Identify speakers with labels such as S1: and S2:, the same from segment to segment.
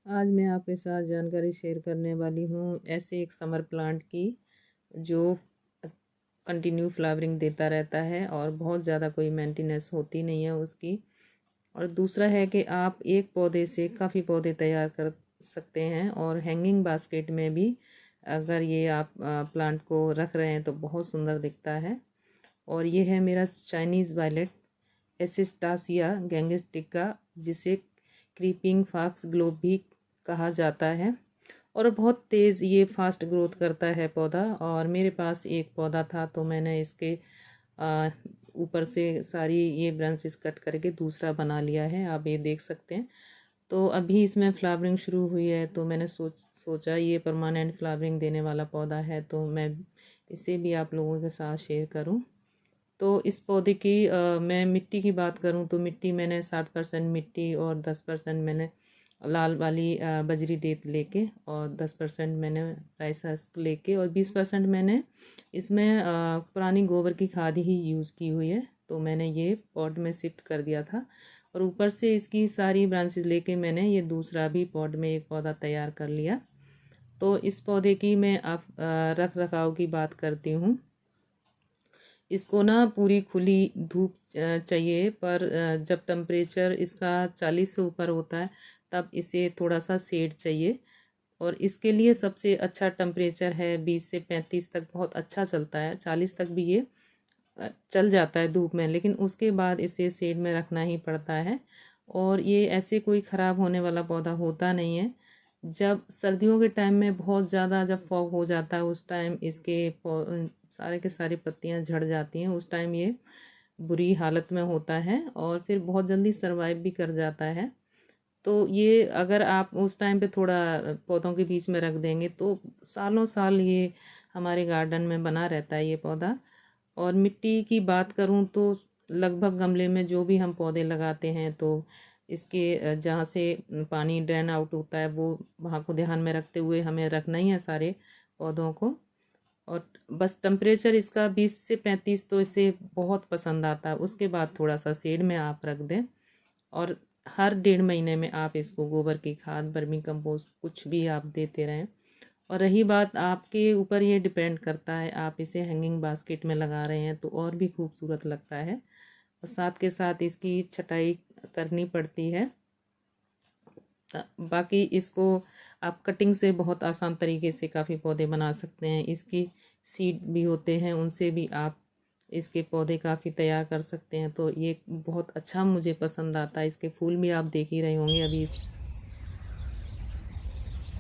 S1: आज मैं आपके साथ जानकारी शेयर करने वाली हूँ ऐसे एक समर प्लांट की जो कंटिन्यू फ्लावरिंग देता रहता है और बहुत ज़्यादा कोई मेंटेनेंस होती नहीं है उसकी। और दूसरा है कि आप एक पौधे से काफ़ी पौधे तैयार कर सकते हैं और हैंगिंग बास्केट में भी अगर ये आप प्लांट को रख रहे हैं तो बहुत सुंदर दिखता है। और ये है मेरा चाइनीज़ वायलेट एसिस्टासिया गैंगस्टिका, जिसे क्रीपिंग फॉक्स ग्लोब भी कहा जाता है। और बहुत तेज़ ये फास्ट ग्रोथ करता है पौधा। और मेरे पास एक पौधा था तो मैंने इसके ऊपर से सारी ये ब्रांचेस कट करके दूसरा बना लिया है, आप ये देख सकते हैं। तो अभी इसमें फ्लावरिंग शुरू हुई है तो मैंने सोचा ये परमानेंट फ्लावरिंग देने वाला पौधा है तो मैं इसे भी आप लोगों के साथ शेयर करूं। तो इस पौधे की मैं मिट्टी की बात करूं तो मिट्टी मैंने 60% मिट्टी और 10% मैंने लाल वाली बजरी रेत लेके और 10% मैंने राइस हस्क लेके और 20% मैंने इसमें पुरानी गोबर की खाद ही यूज़ की हुई है। तो मैंने ये पॉट में शिफ्ट कर दिया था और ऊपर से इसकी सारी ब्रांचेस लेके मैंने ये दूसरा भी पॉट में एक पौधा तैयार कर लिया। तो इस पौधे की मैं आप रख रखाव की बात करती हूँ। इसको ना पूरी खुली धूप चाहिए, पर जब टेम्परेचर इसका 40 से ऊपर होता है तब इसे थोड़ा सा शेड चाहिए। और इसके लिए सबसे अच्छा टेम्परेचर है 20 से 35 तक, बहुत अच्छा चलता है। 40 तक भी ये चल जाता है धूप में, लेकिन उसके बाद इसे शेड में रखना ही पड़ता है। और ये ऐसे कोई ख़राब होने वाला पौधा होता नहीं है। जब सर्दियों के टाइम में बहुत ज़्यादा जब फॉग हो जाता है उस टाइम इसके सारे के सारी पत्तियां झड़ जाती हैं, उस टाइम ये बुरी हालत में होता है और फिर बहुत जल्दी सरवाइव भी कर जाता है। तो ये अगर आप उस टाइम पे थोड़ा पौधों के बीच में रख देंगे तो सालों साल ये हमारे गार्डन में बना रहता है ये पौधा। और मिट्टी की बात करूं तो लगभग गमले में जो भी हम पौधे लगाते हैं तो इसके जहाँ से पानी ड्रेन आउट होता है वो वहाँ को ध्यान में रखते हुए हमें रखना ही है सारे पौधों को। और बस टेम्परेचर इसका 20 से 35 तो इसे बहुत पसंद आता है। उसके बाद थोड़ा सा शेड में आप रख दें और हर 1.5 महीने में आप इसको गोबर की खाद, वर्मी कंपोस्ट कुछ भी आप देते रहें। और रही बात, आपके ऊपर ये डिपेंड करता है, आप इसे हैंगिंग बास्केट में लगा रहे हैं तो और भी खूबसूरत लगता है। और साथ के साथ इसकी छटाई करनी पड़ती है। बाकी इसको आप कटिंग से बहुत आसान तरीके से काफ़ी पौधे बना सकते हैं। इसकी सीड भी होते हैं, उनसे भी आप इसके पौधे काफ़ी तैयार कर सकते हैं। तो ये बहुत अच्छा मुझे पसंद आता है। इसके फूल भी आप देख ही रहे होंगे अभी।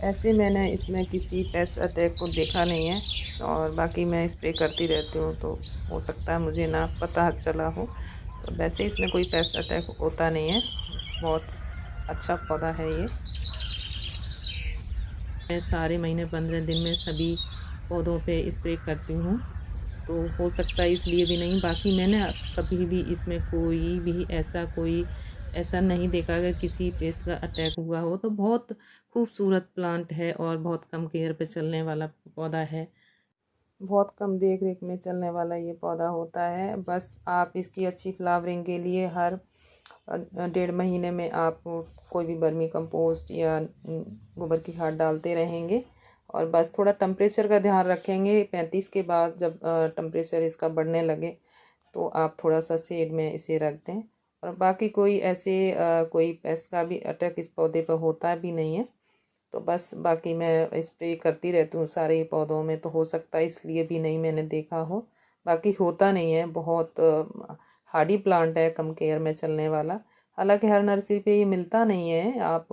S1: ऐसे मैंने इसमें किसी पेस्ट अटैक को देखा नहीं है और बाकी मैं स्प्रे करती रहती हूँ तो हो सकता है मुझे ना पता चला हो। तो वैसे इसमें कोई पेस्ट अटैक होता नहीं है, बहुत अच्छा पौधा है ये। मैं सारे महीने 15 दिन में सभी पौधों पे स्प्रे करती हूँ। तो हो सकता है इसलिए भी नहीं, बाकी मैंने कभी भी इसमें कोई ऐसा नहीं देखा अगर किसी पेस्ट का अटैक हुआ हो। तो बहुत खूबसूरत प्लांट है और बहुत कम केयर पे चलने वाला पौधा है। बहुत कम देख रेख में चलने वाला ये पौधा होता है। बस आप इसकी अच्छी फ्लावरिंग के लिए हर 1.5 महीने में आप कोई भी वर्मी कंपोस्ट या गोबर की खाद डालते रहेंगे। और बस थोड़ा टेम्परेचर का ध्यान रखेंगे। 35 के बाद जब टेम्परेचर इसका बढ़ने लगे तो आप थोड़ा सा शेड में इसे रख दें। और बाकी कोई ऐसे कोई पेस्ट का भी अटैक इस पौधे पर होता भी नहीं है। तो बस बाकी मैं स्प्रे करती रहती हूँ सारे पौधों में, तो हो सकता है इसलिए भी नहीं मैंने देखा हो। बाकी होता नहीं है, बहुत हार्डी प्लांट है, कम केयर में चलने वाला। हालांकि हर नर्सरी पे ये मिलता नहीं है, आप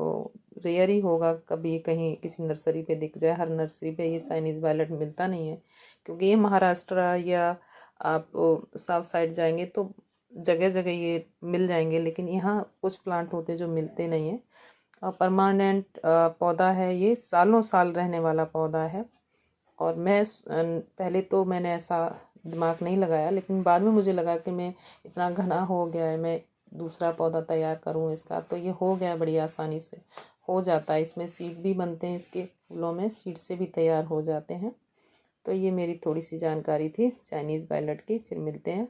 S1: रेयर ही होगा कभी कहीं किसी नर्सरी पे दिख जाए। हर नर्सरी पे ये चाइनीज़ वायलेट मिलता नहीं है, क्योंकि ये महाराष्ट्र या आप साउथ साइड जाएंगे तो जगह जगह ये मिल जाएंगे, लेकिन यहाँ कुछ प्लांट होते हैं जो मिलते नहीं हैं। परमानेंट पौधा है, ये सालों साल रहने वाला पौधा है। और मैं पहले तो मैंने ऐसा दिमाग नहीं लगाया, लेकिन बाद में मुझे लगा कि मैं इतना घना हो गया है, मैं दूसरा पौधा तैयार करूं इसका। तो ये हो गया, बड़ी आसानी से हो जाता है। इसमें सीड भी बनते हैं, इसके फूलों में सीड से भी तैयार हो जाते हैं। तो ये मेरी थोड़ी सी जानकारी थी चाइनीज़ वायलेट की। फिर मिलते हैं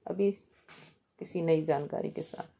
S1: अभी किसी नई जानकारी के साथ।